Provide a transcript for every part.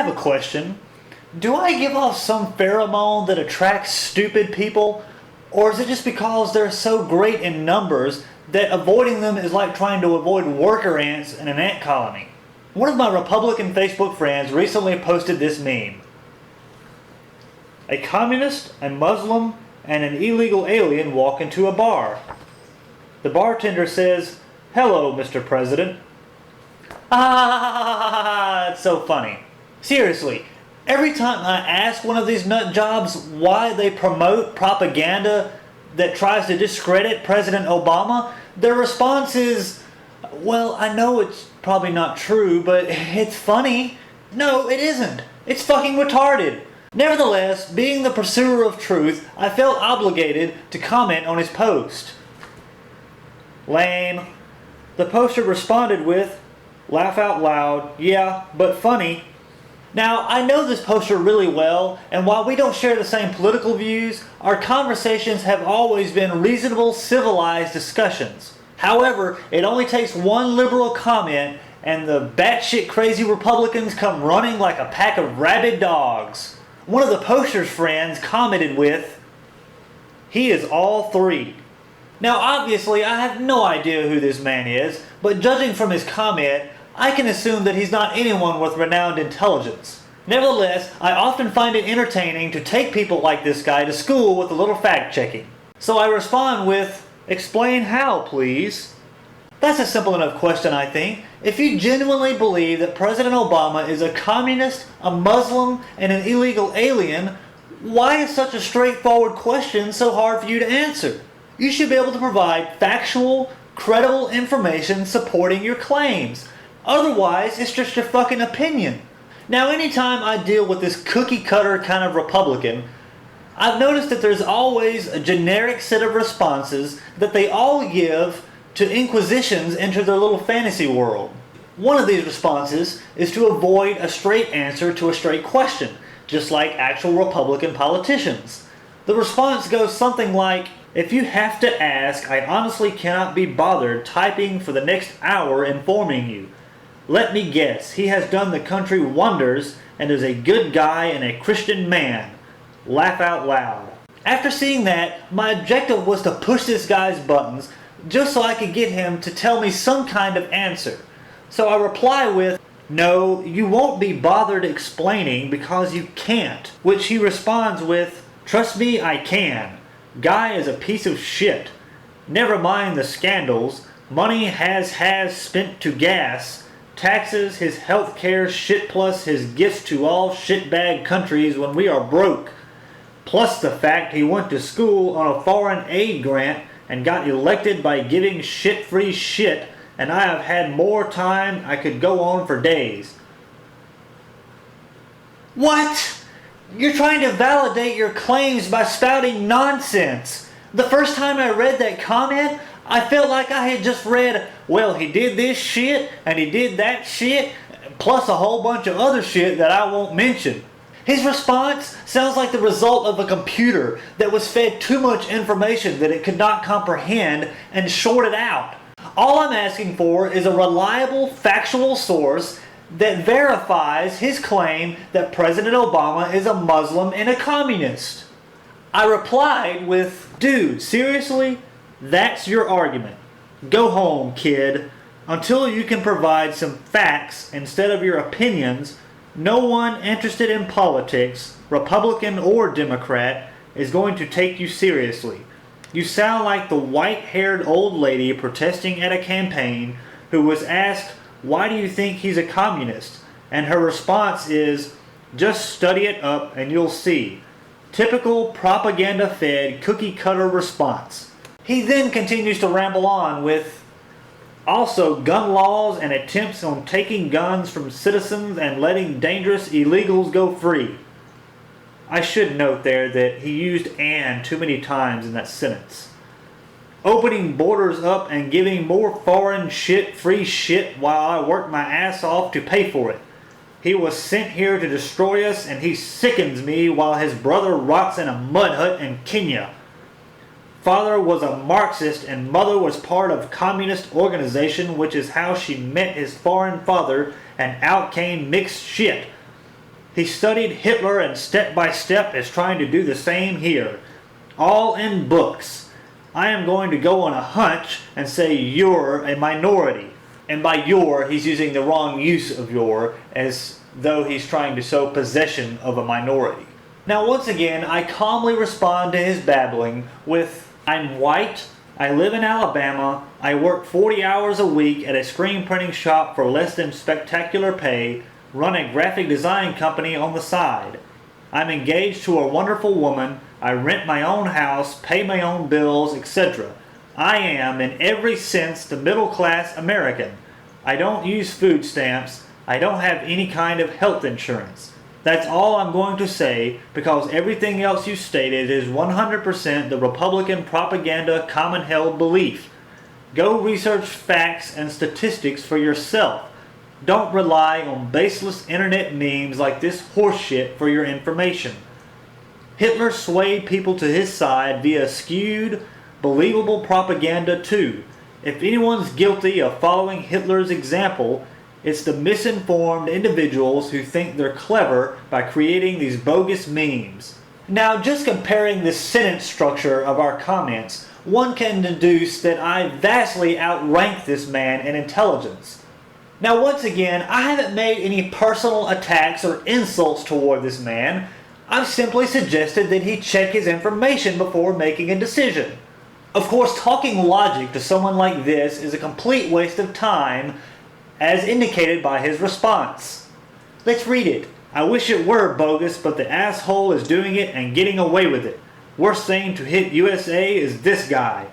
have a question. Do I give off some pheromone that attracts stupid people? Or is it just because they're so great in numbers that avoiding them is like trying to avoid worker ants in an ant colony? One of my Republican Facebook friends recently posted this meme. A communist, a Muslim, and an illegal alien walk into a bar. The bartender says, "Hello, Mr. President." Ah, it's so funny. Seriously, every time I ask one of these nut jobs why they promote propaganda that tries to discredit President Obama, their response is, "Well, I know it's probably not true, but it's funny." No, it isn't. It's fucking retarded. Nevertheless, being the pursuer of truth, I felt obligated to comment on his post. Lame. The poster responded with, "Laugh out loud, yeah, but funny." Now, I know this poster really well, and while we don't share the same political views, our conversations have always been reasonable, civilized discussions. However, it only takes one liberal comment and the batshit crazy Republicans come running like a pack of rabid dogs. One of the poster's friends commented with, "He is all three." Now obviously I have no idea who this man is, but judging from his comment, I can assume that he's not anyone with renowned intelligence. Nevertheless, I often find it entertaining to take people like this guy to school with a little fact checking. So I respond with, "Explain how, please." That's a simple enough question, I think. If you genuinely believe that President Obama is a communist, a Muslim, and an illegal alien, why is such a straightforward question so hard for you to answer? You should be able to provide factual, credible information supporting your claims. Otherwise, it's just your fucking opinion. Now, anytime I deal with this cookie cutter kind of Republican, I've noticed that there's always a generic set of responses that they all give to inquisitions into their little fantasy world. One of these responses is to avoid a straight answer to a straight question, just like actual Republican politicians. The response goes something like, "If you have to ask, I honestly cannot be bothered typing for the next hour informing you. Let me guess, he has done the country wonders and is a good guy and a Christian man. Laugh out loud." After seeing that, my objective was to push this guy's buttons just so I could get him to tell me some kind of answer. So I reply with, "No, you won't be bothered explaining because you can't." Which he responds with, "Trust me, I can. Guy is a piece of shit. Never mind the scandals. Money has spent to gas. Taxes, his health care shit plus his gifts to all shitbag countries when we are broke. Plus the fact he went to school on a foreign aid grant and got elected by giving shit-free shit, and I have had more time. I could go on for days." What? You're trying to validate your claims by spouting nonsense. The first time I read that comment, I felt like I had just read, well, he did this shit, and he did that shit, plus a whole bunch of other shit that I won't mention. His response sounds like the result of a computer that was fed too much information that it could not comprehend and shorted out. All I'm asking for is a reliable, factual source that verifies his claim that President Obama is a Muslim and a communist. I replied with, "Dude, seriously? That's your argument? Go home, kid. Until you can provide some facts instead of your opinions, no one interested in politics, Republican or Democrat, is going to take you seriously. You sound like the white-haired old lady protesting at a campaign who was asked, 'Why do you think he's a communist?' And her response is, 'Just study it up and you'll see.' Typical propaganda-fed cookie-cutter response." He then continues to ramble on with, "Also, gun laws and attempts on taking guns from citizens and letting dangerous illegals go free." I should note there that he used "and" too many times in that sentence. "Opening borders up and giving more foreign shit free shit while I work my ass off to pay for it. He was sent here to destroy us and he sickens me while his brother rots in a mud hut in Kenya. Father was a Marxist and mother was part of communist organization, which is how she met his foreign father, and out came mixed shit. He studied Hitler and step by step is trying to do the same here. All in books. I am going to go on a hunch and say you're a minority. And by your, he's using the wrong use of your, as though he's trying to show possession of a minority. Now once again, I calmly respond to his babbling with, I'm white, I live in Alabama, I work 40 hours a week at a screen printing shop for less than spectacular pay, run a graphic design company on the side. I'm engaged to a wonderful woman, I rent my own house, pay my own bills, etc. I am, in every sense, the middle-class American. I don't use food stamps, I don't have any kind of health insurance. That's all I'm going to say, because everything else you stated is 100% the Republican propaganda common-held belief. Go research facts and statistics for yourself. Don't rely on baseless internet memes like this horseshit for your information. Hitler swayed people to his side via skewed, believable propaganda too. If anyone's guilty of following Hitler's example, it's the misinformed individuals who think they're clever by creating these bogus memes. Now, just comparing the sentence structure of our comments, one can deduce that I vastly outrank this man in intelligence. Now, once again, I haven't made any personal attacks or insults toward this man. I've simply suggested that he check his information before making a decision. Of course, talking logic to someone like this is a complete waste of time, as indicated by his response. Let's read it. I wish it were bogus, but the asshole is doing it and getting away with it. Worst thing to hit USA is this guy.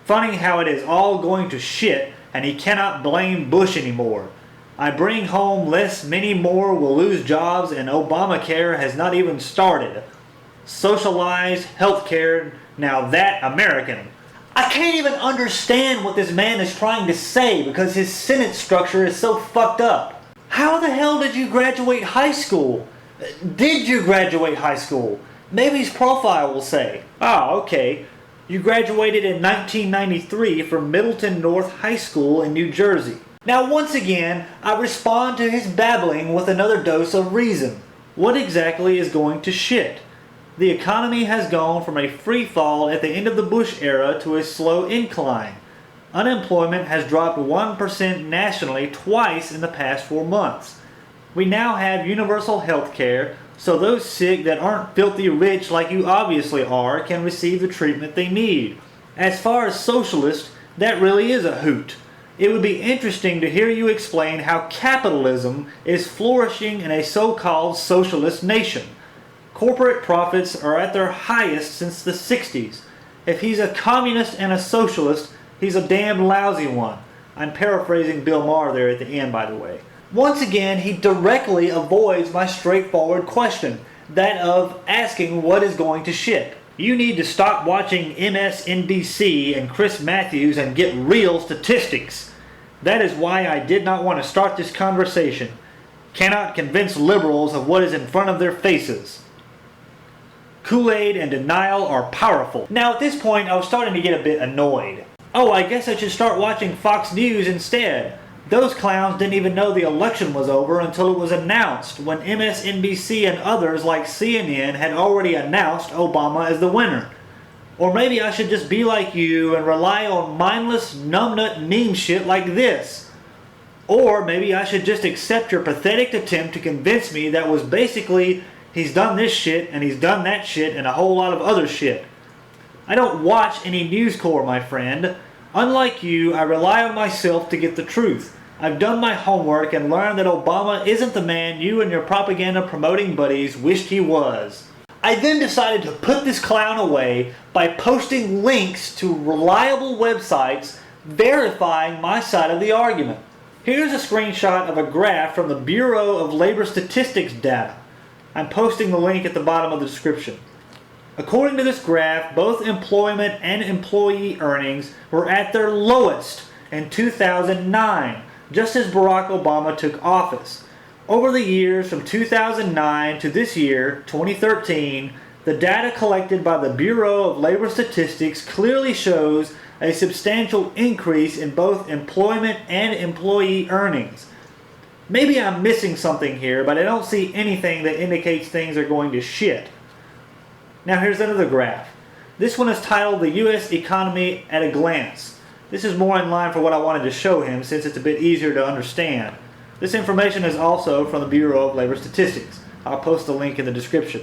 Funny how it is all going to shit and he cannot blame Bush anymore. I bring home less, many more will lose jobs, and Obamacare has not even started. Socialized healthcare, now that American. I can't even understand what this man is trying to say because his sentence structure is so fucked up. How the hell did you graduate high school? Did you graduate high school? Maybe his profile will say. Okay. You graduated in 1993 from Middleton North High School in New Jersey. Now once again, I respond to his babbling with another dose of reason. What exactly is going to shit? The economy has gone from a free fall at the end of the Bush era to a slow incline. Unemployment has dropped 1% nationally twice in the past 4 months. We now have universal health care, so those sick that aren't filthy rich like you obviously are can receive the treatment they need. As far as socialist, that really is a hoot. It would be interesting to hear you explain how capitalism is flourishing in a so-called socialist nation. Corporate profits are at their highest since the 60s. If he's a communist and a socialist, he's a damn lousy one. I'm paraphrasing Bill Maher there at the end, by the way. Once again, he directly avoids my straightforward question, that of asking what is going to shit. You need to stop watching MSNBC and Chris Matthews and get real statistics. That is why I did not want to start this conversation. Cannot convince liberals of what is in front of their faces. Kool-Aid and denial are powerful. Now at this point I was starting to get a bit annoyed. I guess I should start watching Fox News instead. Those clowns didn't even know the election was over until it was announced, when MSNBC and others like CNN had already announced Obama as the winner. Or maybe I should just be like you and rely on mindless numbnut meme shit like this. Or maybe I should just accept your pathetic attempt to convince me that was basically he's done this shit and he's done that shit and a whole lot of other shit. I don't watch any News Corps, my friend. Unlike you, I rely on myself to get the truth. I've done my homework and learned that Obama isn't the man you and your propaganda promoting buddies wished he was. I then decided to put this clown away by posting links to reliable websites verifying my side of the argument. Here's a screenshot of a graph from the Bureau of Labor Statistics data. I'm posting the link at the bottom of the description. According to this graph, both employment and employee earnings were at their lowest in 2009, just as Barack Obama took office. Over the years from 2009 to this year, 2013, the data collected by the Bureau of Labor Statistics clearly shows a substantial increase in both employment and employee earnings. Maybe I'm missing something here, but I don't see anything that indicates things are going to shit. Now here's another graph. This one is titled The U.S. Economy at a Glance. This is more in line for what I wanted to show him since it's a bit easier to understand. This information is also from the Bureau of Labor Statistics. I'll post the link in the description.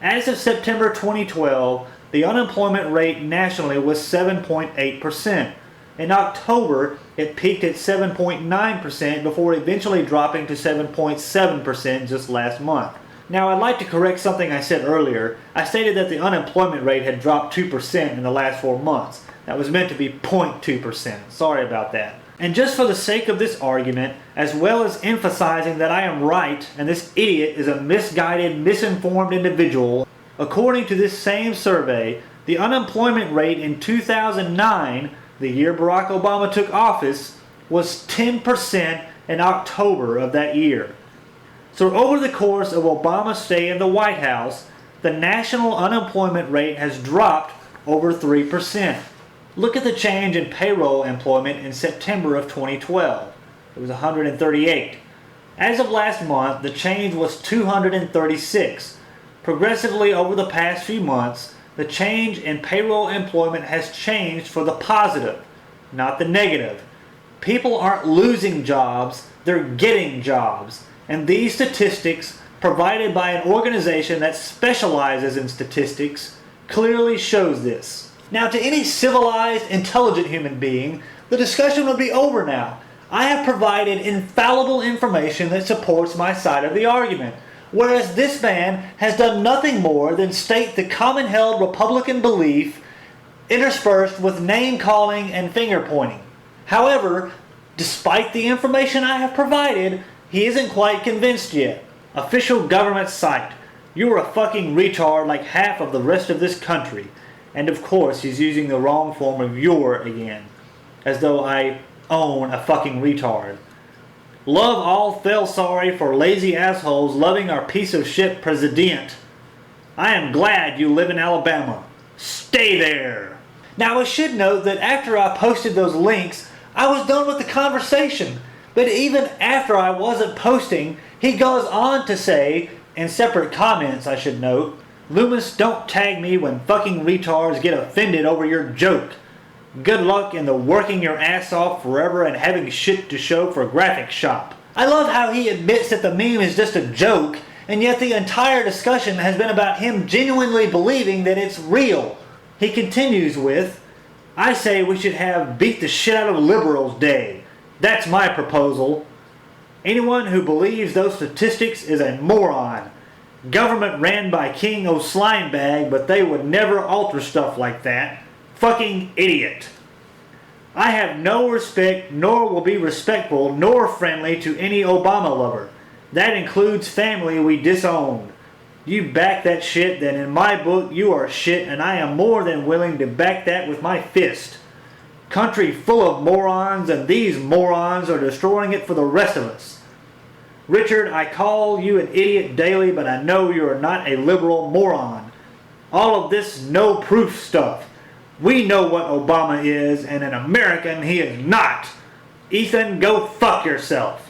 As of September 2012, the unemployment rate nationally was 7.8%. In October, it peaked at 7.9% before eventually dropping to 7.7% just last month. Now, I'd like to correct something I said earlier. I stated that the unemployment rate had dropped 2% in the last 4 months. That was meant to be 0.2%. Sorry about that. And just for the sake of this argument, as well as emphasizing that I am right and this idiot is a misguided, misinformed individual, according to this same survey, the unemployment rate in 2009, the year Barack Obama took office, was 10% in October of that year. So over the course of Obama's stay in the White House, the national unemployment rate has dropped over 3%. Look at the change in payroll employment in September of 2012. It was 138. As of last month, the change was 236. Progressively over the past few months, the change in payroll employment has changed for the positive, not the negative. People aren't losing jobs, they're getting jobs. And these statistics, provided by an organization that specializes in statistics, clearly shows this. Now, to any civilized, intelligent human being, the discussion would be over now. I have provided infallible information that supports my side of the argument, whereas this man has done nothing more than state the common-held Republican belief interspersed with name-calling and finger-pointing. However, despite the information I have provided, he isn't quite convinced yet. Official government site. You're a fucking retard like half of the rest of this country. And of course, he's using the wrong form of "your" again. As though I own a fucking retard. Love all fell sorry for lazy assholes loving our piece of shit president. I am glad you live in Alabama. Stay there. Now I should note that after I posted those links, I was done with the conversation. But even after I wasn't posting, he goes on to say, in separate comments I should note, "Loomis, don't tag me when fucking retards get offended over your joke. Good luck in the working your ass off forever and having shit to show for graphic shop." I love how he admits that the meme is just a joke, and yet the entire discussion has been about him genuinely believing that it's real. He continues with, "I say we should have beat the shit out of liberals day. That's my proposal. Anyone who believes those statistics is a moron. Government ran by King O'Slimebag, but they would never alter stuff like that. Fucking idiot. I have no respect, nor will be respectful, nor friendly to any Obama lover. That includes family we disowned. You back that shit, then in my book you are shit, and I am more than willing to back that with my fist. Country full of morons, and these morons are destroying it for the rest of us. Richard, I call you an idiot daily, but I know you are not a liberal moron. All of this no proof stuff. We know what Obama is, and an American he is not. Ethan, go fuck yourself."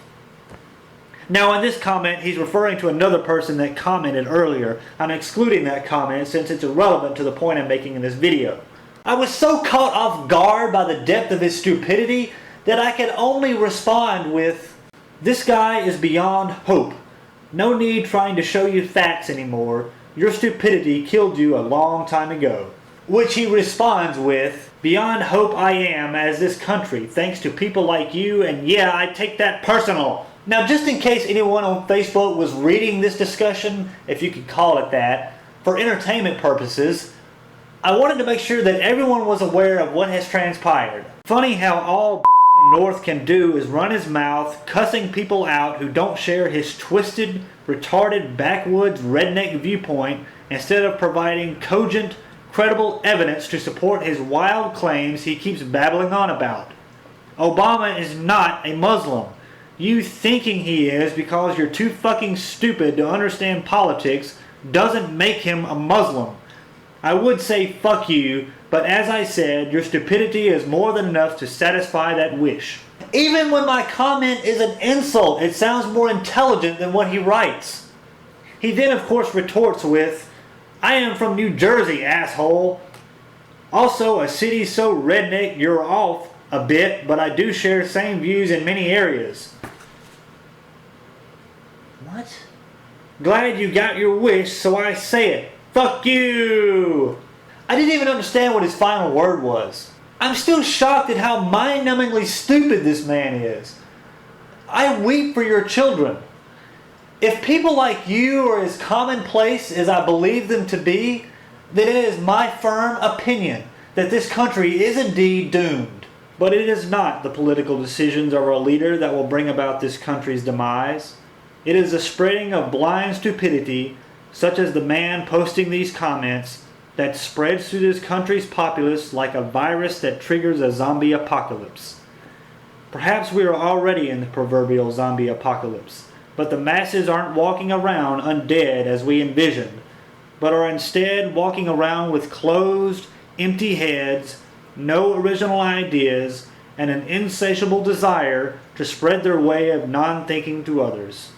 Now in this comment, he's referring to another person that commented earlier. I'm excluding that comment since it's irrelevant to the point I'm making in this video. I was so caught off guard by the depth of his stupidity that I could only respond with, "This guy is beyond hope. No need trying to show you facts anymore. Your stupidity killed you a long time ago." Which he responds with, "Beyond hope I am as this country, thanks to people like you, and yeah, I take that personal." Now just in case anyone on Facebook was reading this discussion, if you could call it that, for entertainment purposes, I wanted to make sure that everyone was aware of what has transpired. Funny how all North can do is run his mouth, cussing people out who don't share his twisted, retarded, backwoods, redneck viewpoint, instead of providing cogent, credible evidence to support his wild claims he keeps babbling on about. Obama is not a Muslim. You thinking he is because you're too fucking stupid to understand politics doesn't make him a Muslim. I would say fuck you, but as I said, your stupidity is more than enough to satisfy that wish. Even when my comment is an insult, it sounds more intelligent than what he writes. He then, of course, retorts with, "I am from New Jersey, asshole. Also, a city so redneck you're off a bit, but I do share same views in many areas." What? "Glad you got your wish, so I say it. Fuck you!" I didn't even understand what his final word was. I'm still shocked at how mind-numbingly stupid this man is. I weep for your children. If people like you are as commonplace as I believe them to be, then it is my firm opinion that this country is indeed doomed. But it is not the political decisions of our leader that will bring about this country's demise. It is the spreading of blind stupidity, such as the man posting these comments, that spreads through this country's populace like a virus that triggers a zombie apocalypse. Perhaps we are already in the proverbial zombie apocalypse, but the masses aren't walking around undead as we envisioned, but are instead walking around with closed, empty heads, no original ideas, and an insatiable desire to spread their way of non-thinking to others.